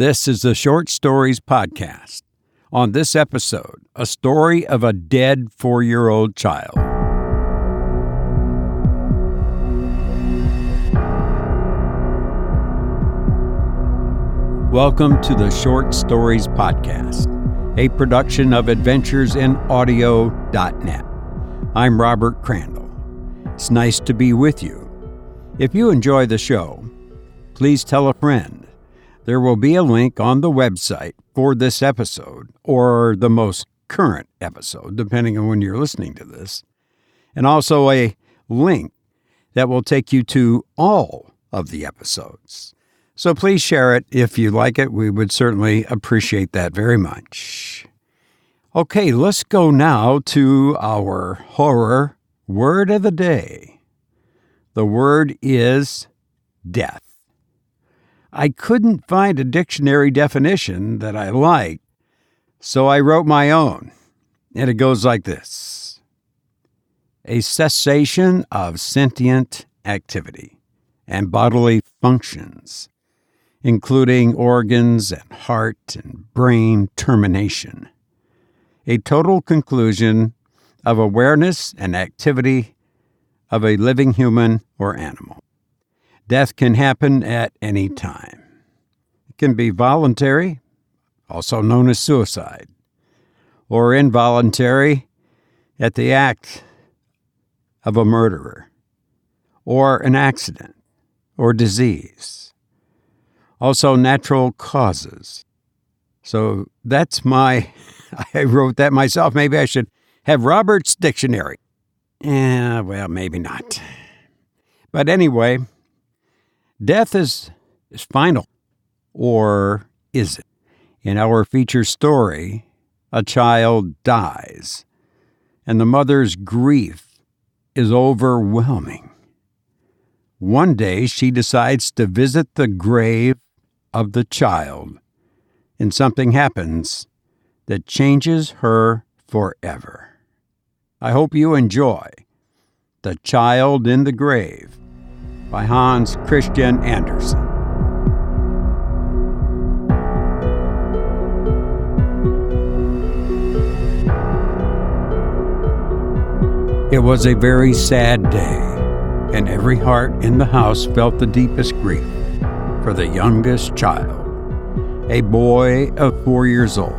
This is the Short Stories Podcast. On this episode, a story of a dead 4-year-old child. Welcome to the Short Stories Podcast, a production of AdventuresInAudio.net. I'm Robert Crandall. It's nice to be with you. If you enjoy the show, please tell a friend. There will be a link on the website for this episode, or the most current episode, depending on when you're listening to this, and also a link that will take you to all of the episodes. So please share it if you like it. We would certainly appreciate that very much. Okay, let's go now to our horror word of the day. The word is death. I couldn't find a dictionary definition that I liked, so I wrote my own, and it goes like this: a cessation of sentient activity and bodily functions, including organs and heart and brain termination. A total conclusion of awareness and activity of a living human or animal. Death can happen at any time. It can be voluntary, also known as suicide, or involuntary at the act of a murderer, or an accident, or disease. Also natural causes. So that's I wrote that myself. Maybe I should have Robert's dictionary. Well, maybe not. But anyway, death is final, or is it? In our feature story, a child dies, and the mother's grief is overwhelming. One day, she decides to visit the grave of the child, and something happens that changes her forever. I hope you enjoy The Child in the Grave by Hans Christian Andersen. It was a very sad day, and every heart in the house felt the deepest grief for the youngest child, a boy of 4 years old.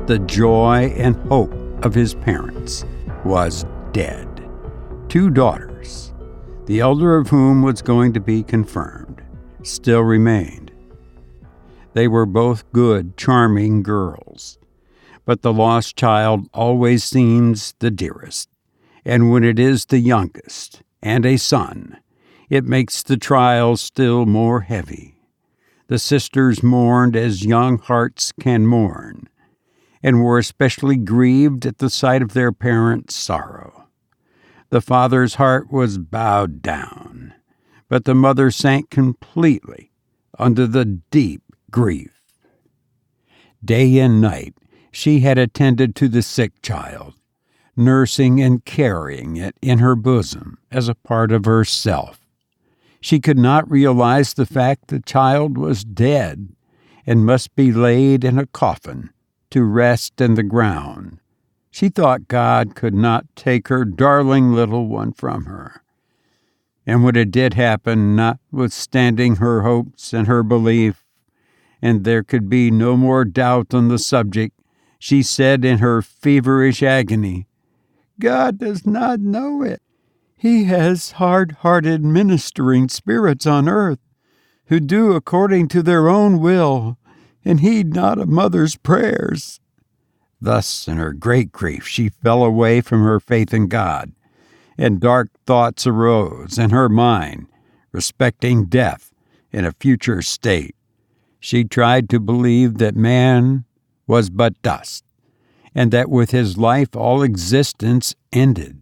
The joy and hope of his parents was dead. 2 daughters, the elder of whom was going to be confirmed, still remained. They were both good, charming girls, but the lost child always seems the dearest, and when it is the youngest, and a son, it makes the trial still more heavy. The sisters mourned as young hearts can mourn, and were especially grieved at the sight of their parents' sorrow. The father's heart was bowed down, but the mother sank completely under the deep grief. Day and night she had attended to the sick child, nursing and carrying it in her bosom as a part of herself. She could not realize the fact the child was dead and must be laid in a coffin to rest in the ground. She thought God could not take her darling little one from her. And when it did happen, notwithstanding her hopes and her belief, and there could be no more doubt on the subject, she said in her feverish agony, "God does not know it. He has hard-hearted ministering spirits on earth who do according to their own will and heed not a mother's prayers." Thus, in her great grief, she fell away from her faith in God, and dark thoughts arose in her mind respecting death in a future state. She tried to believe that man was but dust, and that with his life all existence ended.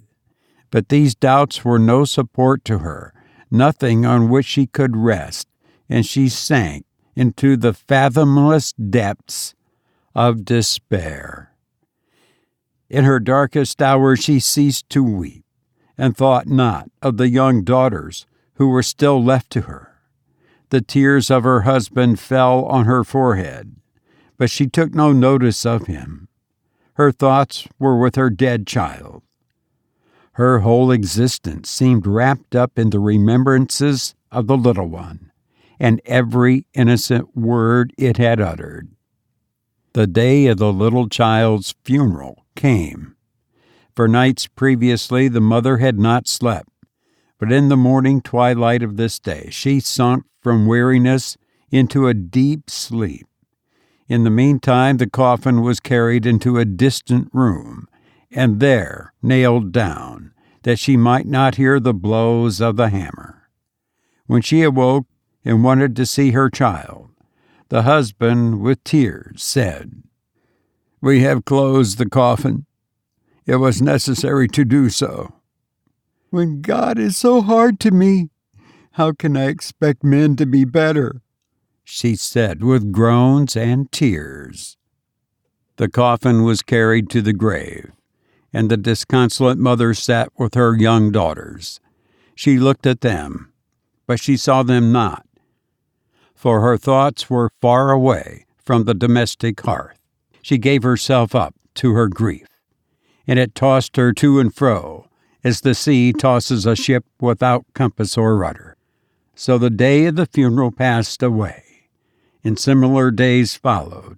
But these doubts were no support to her, nothing on which she could rest, and she sank into the fathomless depths of despair. In her darkest hour she ceased to weep, and thought not of the young daughters who were still left to her. The tears of her husband fell on her forehead, but she took no notice of him. Her thoughts were with her dead child. Her whole existence seemed wrapped up in the remembrances of the little one, and every innocent word it had uttered. The day of the little child's funeral came. For nights previously the mother had not slept, but in the morning twilight of this day she sunk from weariness into a deep sleep. In the meantime the coffin was carried into a distant room, and there nailed down, that she might not hear the blows of the hammer. When she awoke and wanted to see her child, the husband, with tears, said, "We have closed the coffin. It was necessary to do so. When God is so hard to me, how can I expect men to be better?" she said with groans and tears. The coffin was carried to the grave, and the disconsolate mother sat with her young daughters. She looked at them, but she saw them not, for her thoughts were far away from the domestic hearth. She gave herself up to her grief, and it tossed her to and fro as the sea tosses a ship without compass or rudder. So the day of the funeral passed away, and similar days followed,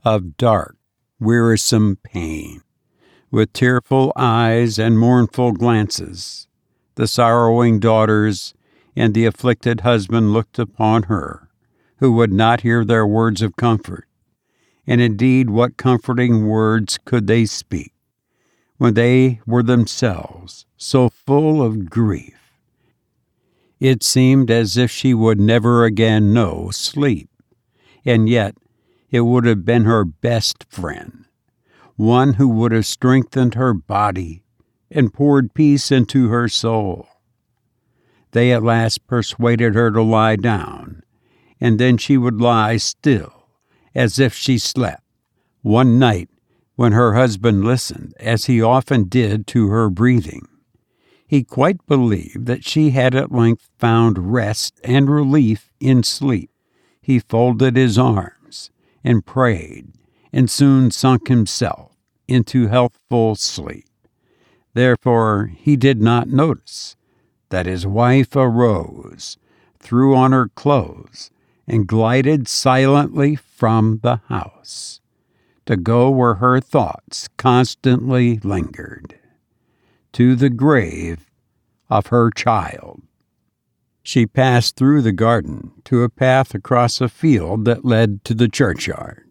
of dark, wearisome pain. With tearful eyes and mournful glances, the sorrowing daughters and the afflicted husband looked upon her, who would not hear their words of comfort. And indeed, what comforting words could they speak, when they were themselves so full of grief? It seemed as if she would never again know sleep, and yet it would have been her best friend, one who would have strengthened her body and poured peace into her soul. They at last persuaded her to lie down, and then she would lie still, as if she slept. One night, when her husband listened, as he often did, to her breathing, he quite believed that she had at length found rest and relief in sleep. He folded his arms and prayed, and soon sunk himself into healthful sleep. Therefore he did not notice that his wife arose, threw on her clothes, and glided silently from the house, to go where her thoughts constantly lingered, to the grave of her child. She passed through the garden to a path across a field that led to the churchyard.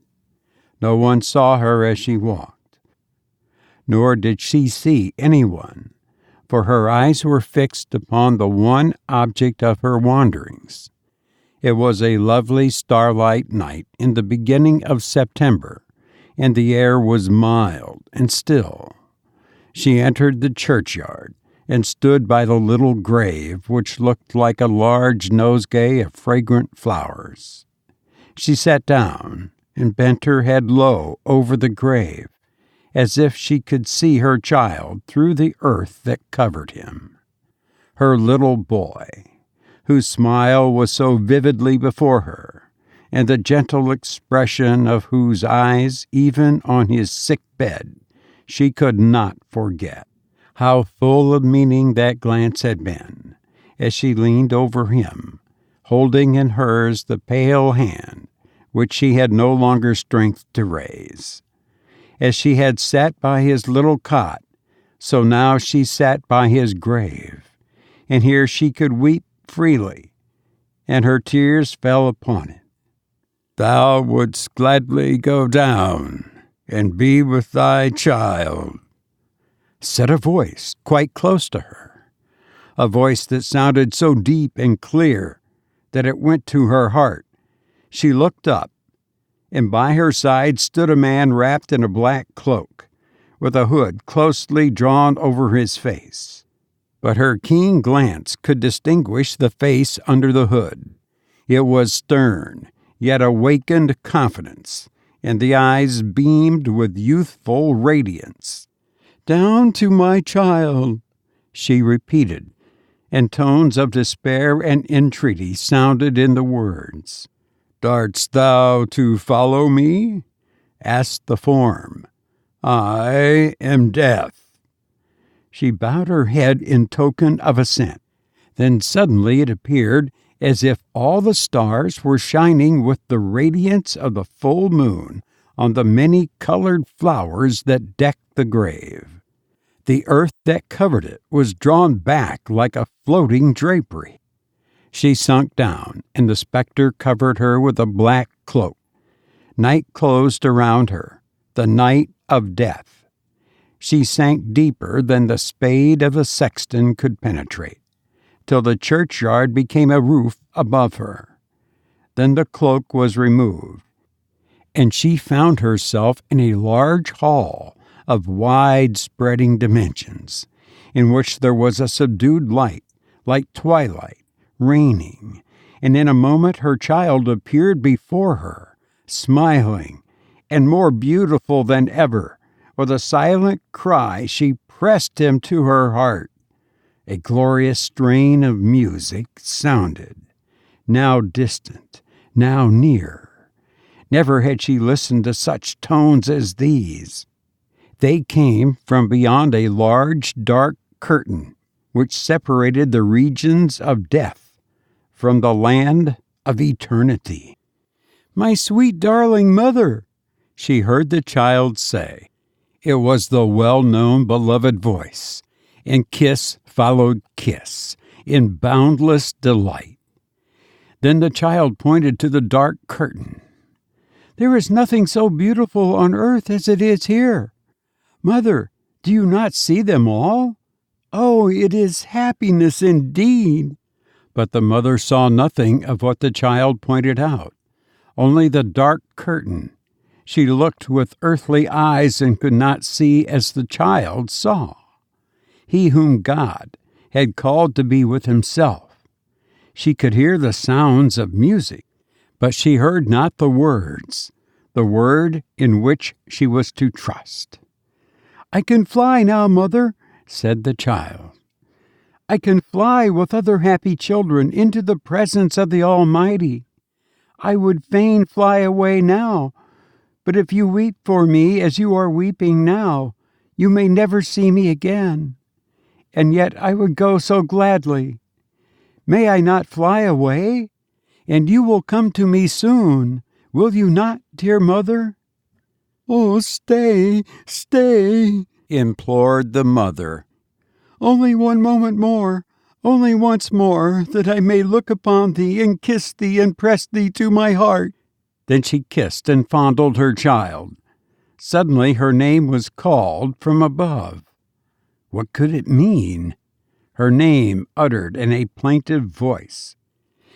No one saw her as she walked, nor did she see anyone, for her eyes were fixed upon the one object of her wanderings. It was a lovely starlight night in the beginning of September, and the air was mild and still. She entered the churchyard and stood by the little grave, which looked like a large nosegay of fragrant flowers. She sat down and bent her head low over the grave, as if she could see her child through the earth that covered him. Her little boy, whose smile was so vividly before her, and the gentle expression of whose eyes, even on his sick bed, she could not forget. How full of meaning that glance had been, as she leaned over him, holding in hers the pale hand which she had no longer strength to raise. As she had sat by his little cot, so now she sat by his grave, and here she could weep freely, and her tears fell upon it. "Thou wouldst gladly go down and be with thy child," said a voice quite close to her, a voice that sounded so deep and clear that it went to her heart. She looked up, and by her side stood a man wrapped in a black cloak, with a hood closely drawn over his face. But her keen glance could distinguish the face under the hood. It was stern, yet awakened confidence, and the eyes beamed with youthful radiance. "Down to my child," she repeated, and tones of despair and entreaty sounded in the words. "Dart'st thou to follow me?" asked the form. "I am Death." She bowed her head in token of assent. Then suddenly it appeared as if all the stars were shining with the radiance of the full moon on the many-colored flowers that decked the grave. The earth that covered it was drawn back like a floating drapery. She sunk down, and the specter covered her with a black cloak. Night closed around her, the night of death. She sank deeper than the spade of a sexton could penetrate, till the churchyard became a roof above her. Then the cloak was removed, and she found herself in a large hall of wide-spreading dimensions, in which there was a subdued light, like twilight, reigning, and in a moment her child appeared before her, smiling, and more beautiful than ever. With a silent cry she pressed him to her heart. A glorious strain of music sounded, now distant, now near. Never had she listened to such tones as these. They came from beyond a large, dark curtain which separated the regions of death from the land of eternity. "My sweet darling mother," she heard the child say. It was the well-known beloved voice, and kiss followed kiss in boundless delight. Then the child pointed to the dark curtain. "There is nothing so beautiful on earth as it is here. Mother, do you not see them all? Oh, it is happiness indeed." But the mother saw nothing of what the child pointed out, only the dark curtain. She looked with earthly eyes and could not see as the child saw. He whom God had called to be with himself. She could hear the sounds of music, but she heard not the words, the word in which she was to trust. "I can fly now, Mother," said the child. "I can fly with other happy children into the presence of the Almighty. I would fain fly away now, but if you weep for me as you are weeping now, you may never see me again. And yet I would go so gladly. May I not fly away? And you will come to me soon, will you not, dear mother?" "Oh, stay, stay," implored the mother. "Only one moment more, only once more, that I may look upon thee and kiss thee and press thee to my heart." Then she kissed and fondled her child. Suddenly her name was called from above. What could it mean? Her name uttered in a plaintive voice.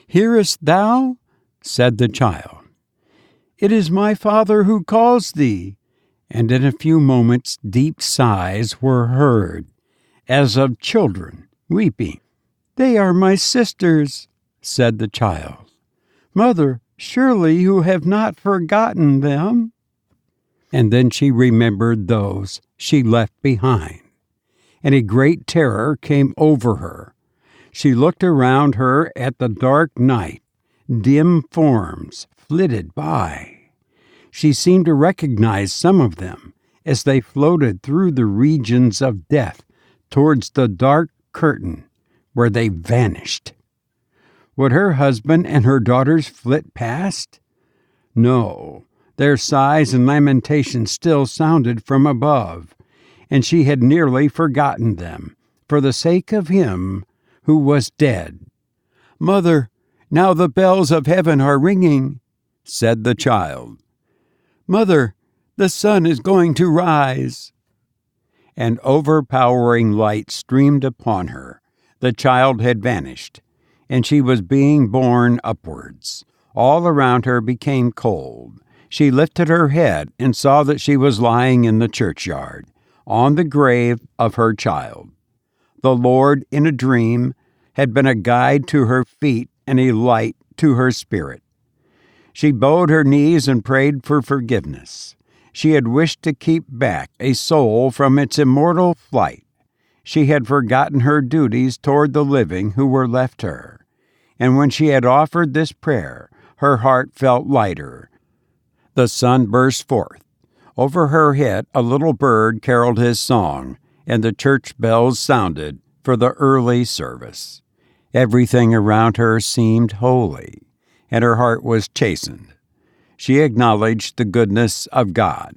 "Hearest thou?" said the child. "It is my Father who calls thee." And in a few moments deep sighs were heard, as of children weeping. "They are my sisters," said the child. "Mother, surely you have not forgotten them." And then she remembered those she left behind, and a great terror came over her. She looked around her at the dark night. Dim forms flitted by. She seemed to recognize some of them as they floated through the regions of death towards the dark curtain, where they vanished. Would her husband and her daughters flit past? No, their sighs and lamentations still sounded from above, and she had nearly forgotten them, for the sake of him who was dead. "Mother, now the bells of heaven are ringing," said the child. "Mother, the sun is going to rise." An overpowering light streamed upon her. The child had vanished, and she was being borne upwards. All around her became cold. She lifted her head and saw that she was lying in the churchyard, on the grave of her child. The Lord, in a dream, had been a guide to her feet and a light to her spirit. She bowed her knees and prayed for forgiveness. She had wished to keep back a soul from its immortal flight. She had forgotten her duties toward the living who were left her, and when she had offered this prayer, her heart felt lighter. The sun burst forth. Over her head a little bird caroled his song, and the church bells sounded for the early service. Everything around her seemed holy, and her heart was chastened. She acknowledged the goodness of God.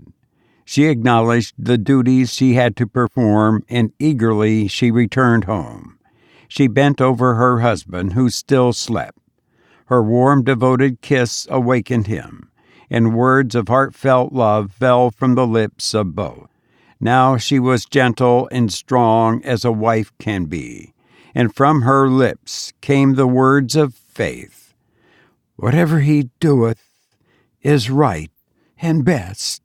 She acknowledged the duties she had to perform, and eagerly she returned home. She bent over her husband, who still slept. Her warm, devoted kiss awakened him, and words of heartfelt love fell from the lips of both. Now she was gentle and strong as a wife can be, and from her lips came the words of faith. "Whatever he doeth is right and best."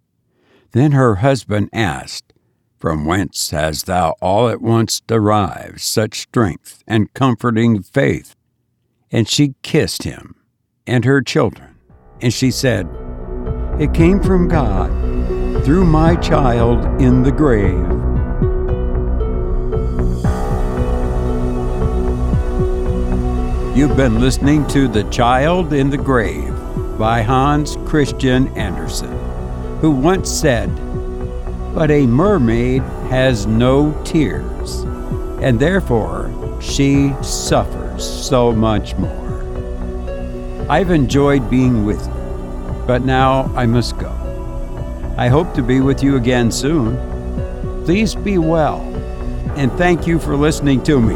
Then her husband asked, "From whence hast thou all at once derived such strength and comforting faith?" And she kissed him and her children, and she said, "It came from God through my child in the grave." You've been listening to The Child in the Grave by Hans Christian Andersen, who once said, "But a mermaid has no tears, and therefore she suffers so much more." I've enjoyed being with you, but now I must go. I hope to be with you again soon. Please be well, and thank you for listening to me.